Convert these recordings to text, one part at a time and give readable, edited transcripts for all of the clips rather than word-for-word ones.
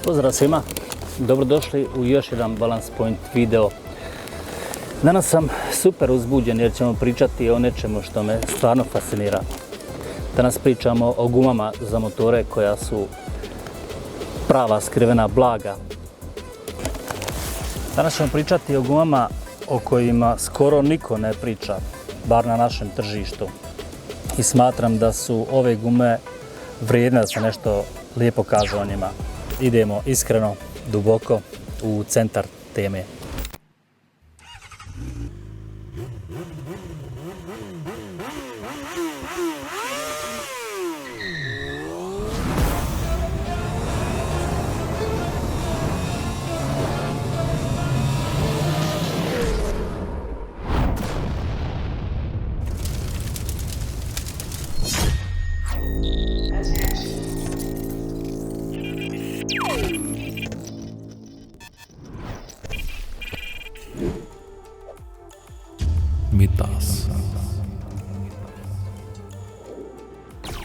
Pozdrav svima, dobrodošli u još jedan Balance Point video. Danas sam super uzbuđen jer ćemo pričati o nečemu što me stvarno fascinira. Danas pričamo o gumama za motore koja su prava skrivena blaga. Danas ćemo pričati o gumama o kojima skoro niko ne priča, bar na našem tržištu. I smatram da su ove gume vrijedne da se nešto lijepo kaže o njima. Idemo iskreno, duboko u centar teme. Mitas.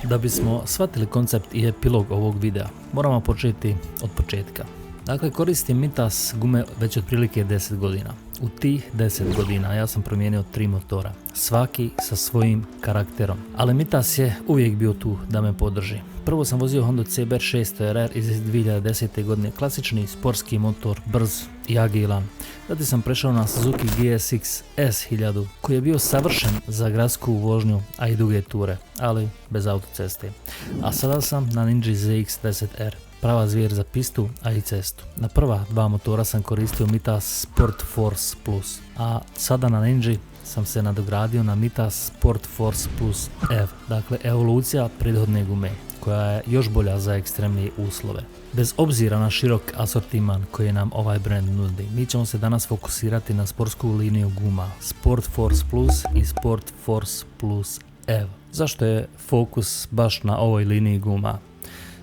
Da bismo shvatili koncept i epilog ovog videa, moramo početi od početka. Dakle, koristim Mitas gume već otprilike 10 godina. U tih 10 godina ja sam promijenio 3 motora, svaki sa svojim karakterom. Ali Mitas je uvijek bio tu da me podrži. Prvo sam vozio Honda CBR 600 RR iz 2010. godine, klasični sportski motor, brz i agilan. Zatim sam prešao na Suzuki GSX S1000 koji je bio savršen za gradsku vožnju, a i duge ture, ali bez autoceste. A sada sam na Ninja ZX-10R, prava zvijer za pistu, a i cestu. Na prva 2 motora sam koristio Mitas Sport Force Plus, a sada na Ninja sam se nadogradio na Mitas Sport Force Plus F, dakle evolucija prethodne gume, koja je još bolja za ekstremnije uslove. Bez obzira na širok asortiman koji nam ovaj brand nudi, mi ćemo se danas fokusirati na sportsku liniju guma Sport Force Plus i Sport Force Plus F. Zašto je fokus baš na ovoj liniji guma?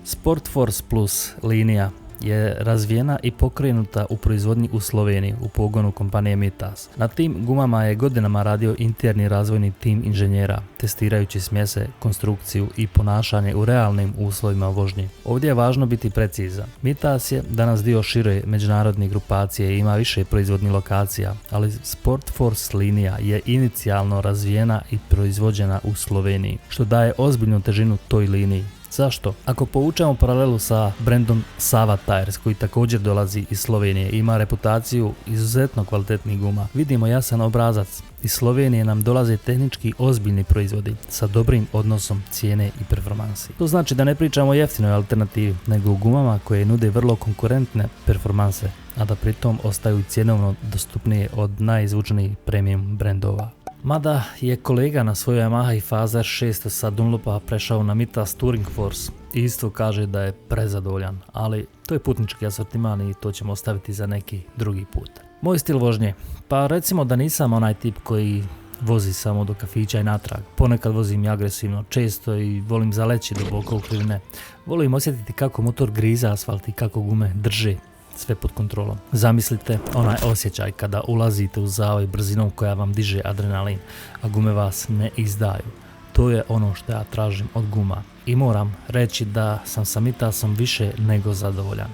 Sport Force Plus linija je razvijena i pokrenuta u proizvodnji u Sloveniji u pogonu kompanije Mitas. Na tim gumama je godinama radio interni razvojni tim inženjera, testirajući smjese, konstrukciju i ponašanje u realnim uslovima vožnje. Ovdje je važno biti precizan. Mitas je danas dio šire međunarodne grupacije i ima više proizvodnih lokacija, ali Sport Force linija je inicijalno razvijena i proizvođena u Sloveniji, što daje ozbiljnu težinu toj liniji. Zašto? Ako povučemo paralelu sa brandom Sava Tires koji također dolazi iz Slovenije i ima reputaciju izuzetno kvalitetnih guma, vidimo jasan obrazac. Iz Slovenije nam dolaze tehnički ozbiljni proizvodi sa dobrim odnosom cijene i performansi. To znači da ne pričamo o jeftinoj alternativi, nego o gumama koje nude vrlo konkurentne performanse, a da pritom ostaju cjenovno dostupnije od najizvučnijih premium brendova. Mada je kolega na svojoj Yamaha Fazer 600 sa Dunlopa prešao na Mitas Touring Force i isto kaže da je prezadovoljan, ali to je putnički asortiman i to ćemo ostaviti za neki drugi put. Moj stil vožnje, pa recimo da nisam onaj tip koji vozi samo do kafića i natrag. Ponekad vozim i agresivno, često i volim zaleći duboko u krivine. Volim osjetiti kako motor griza asfalt i kako gume drže sve pod kontrolom. Zamislite onaj osjećaj kada ulazite u zavoj brzinom koja vam diže adrenalin, a gume vas ne izdaju. To je ono što ja tražim od guma. I moram reći da sam sa Mitasom više nego zadovoljan.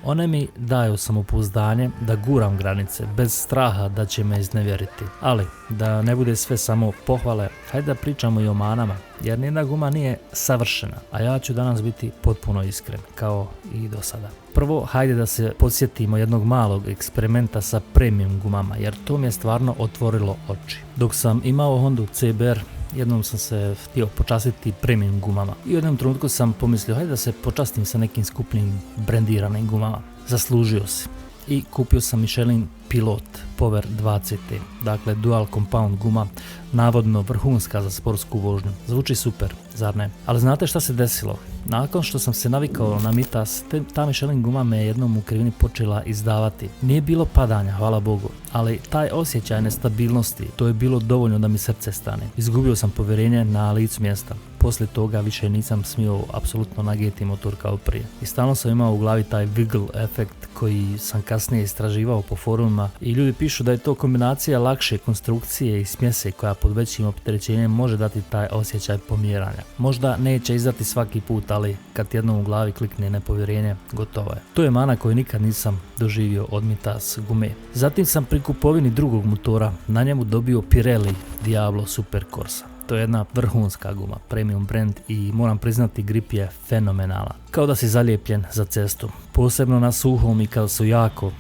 One mi daju samopouzdanje da guram granice bez straha da će me iznevjeriti. Ali da ne bude sve samo pohvale, hajde da pričamo i o manama, jer nijedna guma nije savršena, a ja ću danas biti potpuno iskren, kao i do sada. Prvo, hajde da se podsjetimo jednog malog eksperimenta sa premium gumama, jer to mi je stvarno otvorilo oči. Dok sam imao Honda CBR, jednom sam se htio počastiti premium gumama i u jednom trenutku sam pomislio hajde da se počastim sa nekim skupnim brandiranim gumama. Zaslužio si. I kupio sam Michelin Pilot Power 2CT, dakle dual compound guma, navodno vrhunska za sportsku vožnju. Zvuči super, zar ne? Ali znate šta se desilo? Nakon što sam se navikao na Mitas, ta Michelin guma me jednom u krivini počela izdavati. Nije bilo padanja, hvala Bogu, ali taj osjećaj nestabilnosti, to je bilo dovoljno da mi srce stane. Izgubio sam povjerenje na licu mjesta. Poslije toga više nisam smio apsolutno nagijeti motor kao prije. I stalno sam imao u glavi taj wiggle efekt koji sam kasnije istraživao po forumima gumama i ljudi pišu da je to kombinacija lakše konstrukcije i smjese koja pod većim opterećenjem može dati taj osjećaj pomjeranja. Možda neće izdati svaki put, ali kad jednom u glavi klikne nepovjerenje, gotovo je. To je mana koju nikad nisam doživio od Mitas gume. Zatim sam pri kupovini drugog motora na njemu dobio Pirelli Diablo Super Corsa. To je jedna vrhunska guma, premium brand i moram priznati grip je fenomenalan. Kao da si zalijepljen za cestu, posebno na suhom i kada su jako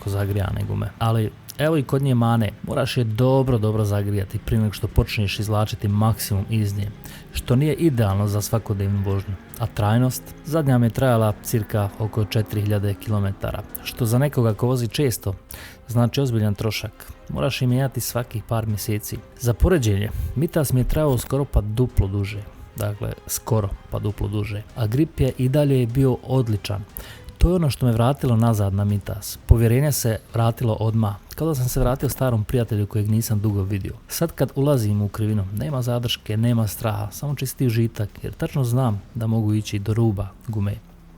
zagrijane gume. Ali evo i kod nje mane, moraš je dobro zagrijati prije nego što počneš izvlačiti maksimum iz nje, što nije idealno za svakodnevnu vožnju. A trajnost? Zadnja mi je trajala cirka oko 4000 km, što za nekoga ko vozi često znači ozbiljan trošak. Moraš je mijenjati svakih par mjeseci. Za poređenje, Mitas mi je trajao skoro pa duplo duže. A grip je i dalje bio odličan. To je ono što me vratilo nazad na Mitas. Povjerenje se vratilo odmah, kao da sam se vratio starom prijatelju kojeg nisam dugo vidio. Sad kad ulazim u krivinu, nema zadrške, nema straha, samo čisti užitak, jer tačno znam da mogu ići do ruba gume.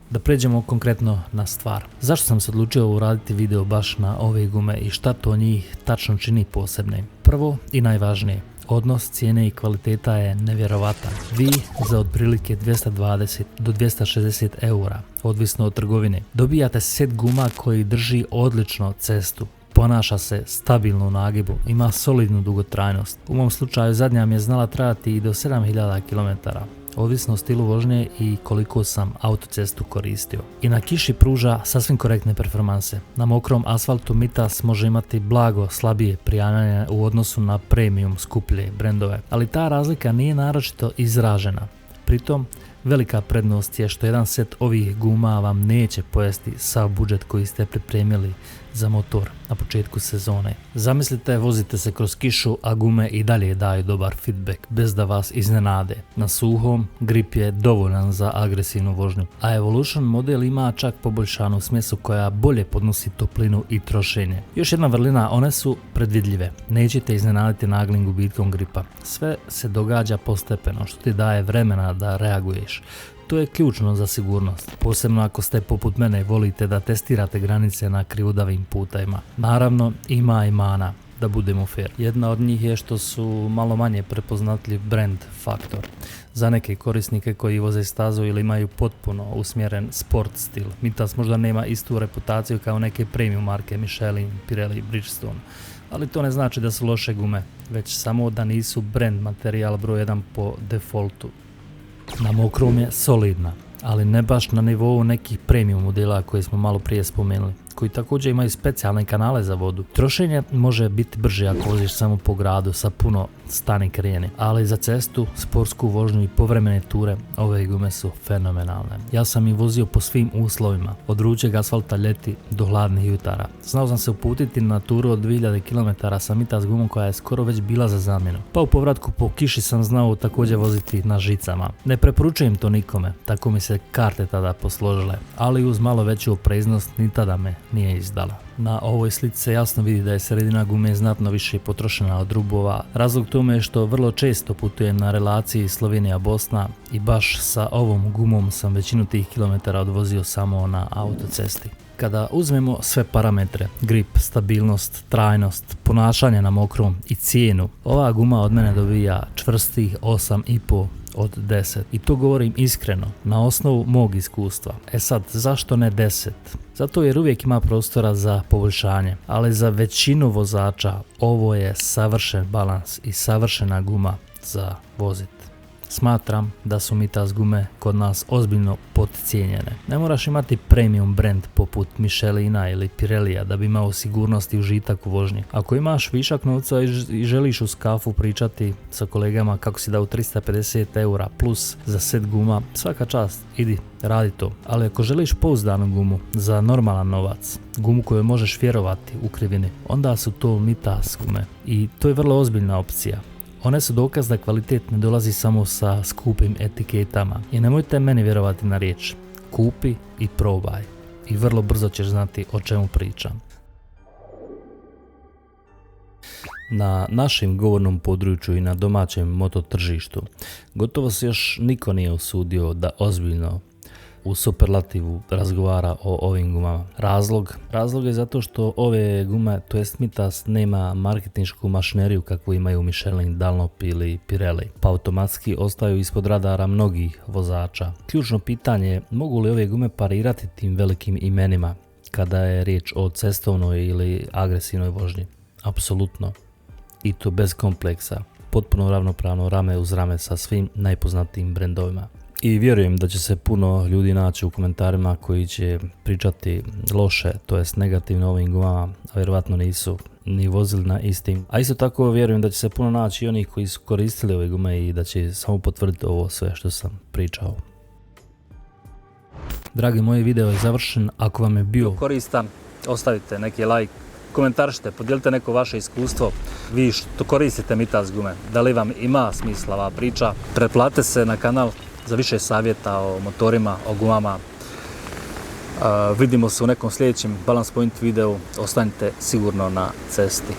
Da pređemo konkretno na stvar. Zašto sam se odlučio uraditi video baš na ove gume i šta to njih tačno čini posebne? Prvo i najvažnije, odnos cijene i kvaliteta je nevjerovatan. Vi za otprilike 220 do 260 eura, ovisno od trgovine, dobijate set guma koji drži odlično cestu. Ponaša se stabilno u nagibu, ima solidnu dugotrajnost. U mom slučaju zadnja mi je znala trajati i do 7000 km. Ovisno o stilu vožnje i koliko sam autocestu koristio. I na kiši pruža sasvim korektne performanse. Na mokrom asfaltu Mitas može imati blago slabije prijanjanje u odnosu na premium skuplje brendove, ali ta razlika nije naročito izražena. Pritom, velika prednost je što jedan set ovih guma vam neće pojesti sav budžet koji ste pripremili za motor na početku sezone. Zamislite, vozite se kroz kišu, a gume i dalje daju dobar feedback bez da vas iznenade. Na suhom, grip je dovoljan za agresivnu vožnju, a Evolution model ima čak poboljšanu smjesu koja bolje podnosi toplinu i trošenje. Još jedna vrlina, one su predvidljive. Nećete iznenaditi naglim gubitkom gripa. Sve se događa postepeno, što ti daje vremena da reaguješ. To je ključno za sigurnost, posebno ako ste poput mene volite da testirate granice na krivudavim putajima. Naravno, ima i mana, da budemo fair. Jedna od njih je što su malo manje prepoznatljiv brand faktor. Za neke korisnike koji voze stazu ili imaju potpuno usmjeren sport stil, Mitas možda nema istu reputaciju kao neke premium marke Michelin, Pirelli, Bridgestone. Ali to ne znači da su loše gume, već samo da nisu brand materijal broj 1 po defaultu. Na mokrom je solidna, ali ne baš na nivou nekih premium modela koje smo malo prije spomenuli, koji također imaju specijalne kanale za vodu. Trošenje može biti brže ako voziš samo po gradu sa puno stani krene, ali za cestu, sportsku vožnju i povremene ture ove gume su fenomenalne. Ja sam ih vozio po svim uslovima, od vrućeg asfalta ljeti do hladnih jutara. Znao sam se uputiti na turu od 2000 km sa Mitas gumom koja je skoro već bila za zamjenu. Pa u povratku po kiši sam znao također voziti na žicama. Ne preporučujem to nikome, tako mi se karte tada posložile, ali uz malo veću opreznost ni tada me nije izdala. Na ovoj slici se jasno vidi da je sredina gume znatno više potrošena od rubova. Razlog tome je što vrlo često putujem na relaciji Slovenija-Bosna i baš sa ovom gumom sam većinu tih kilometara odvozio samo na autocesti. Kada uzmemo sve parametre, grip, stabilnost, trajnost, ponašanje na mokrom i cijenu, ova guma od mene dobija čvrstih 8,5 od 10. I to govorim iskreno, na osnovu mog iskustva. E sad, zašto ne 10? Zato jer uvijek ima prostora za poboljšanje, ali za većinu vozača ovo je savršen balans i savršena guma za vozit. Smatram da su Mitas gume kod nas ozbiljno podcijenjene. Ne moraš imati premium brand poput Michelina ili Pirellija da bi imao sigurnost i užitak u vožnji. Ako imaš višak novca i želiš uz kafu pričati sa kolegama kako si dao 350 eura plus za set guma, svaka čast, idi, radi to. Ali ako želiš pouzdanu gumu za normalan novac, gumu koju možeš vjerovati u krivini, onda su to Mitas gume i to je vrlo ozbiljna opcija. One su dokaz da kvalitet ne dolazi samo sa skupim etiketama i nemojte meni vjerovati na riječ. Kupi i probaj i vrlo brzo ćeš znati o čemu pričam. Na našem govornom području i na domaćem moto tržištu gotovo se još niko nije usudio da ozbiljno u superlativu razgovara o ovim gumama. Razlog je zato što ove gume, to jest Mitas, nema marketinšku mašineriju kakvu imaju Michelin, Dunlop ili Pirelli, pa automatski ostaju ispod radara mnogih vozača. Ključno pitanje je mogu li ove gume parirati tim velikim imenima kada je riječ o cestovnoj ili agresivnoj vožnji? Apsolutno. I to bez kompleksa. Potpuno ravnopravno rame uz rame sa svim najpoznatijim brendovima. I vjerujem da će se puno ljudi naći u komentarima koji će pričati loše, to jest negativno o ovim gumama, a vjerovatno nisu ni vozili na istim. A isto tako vjerujem da će se puno naći i onih koji su koristili ove gume i da će samo potvrditi ovo sve što sam pričao. Dragi moji, video je završen. Ako vam je bio koristan, ostavite neki like, komentaršite, podijelite neko vaše iskustvo, vi što koristite Mitas gume, da li vam ima smisla ova priča, pretplatite se na kanal za više savjeta o motorima, o gumama. Vidimo se u nekom sljedećem Balance Point videu, ostanite sigurno na cesti.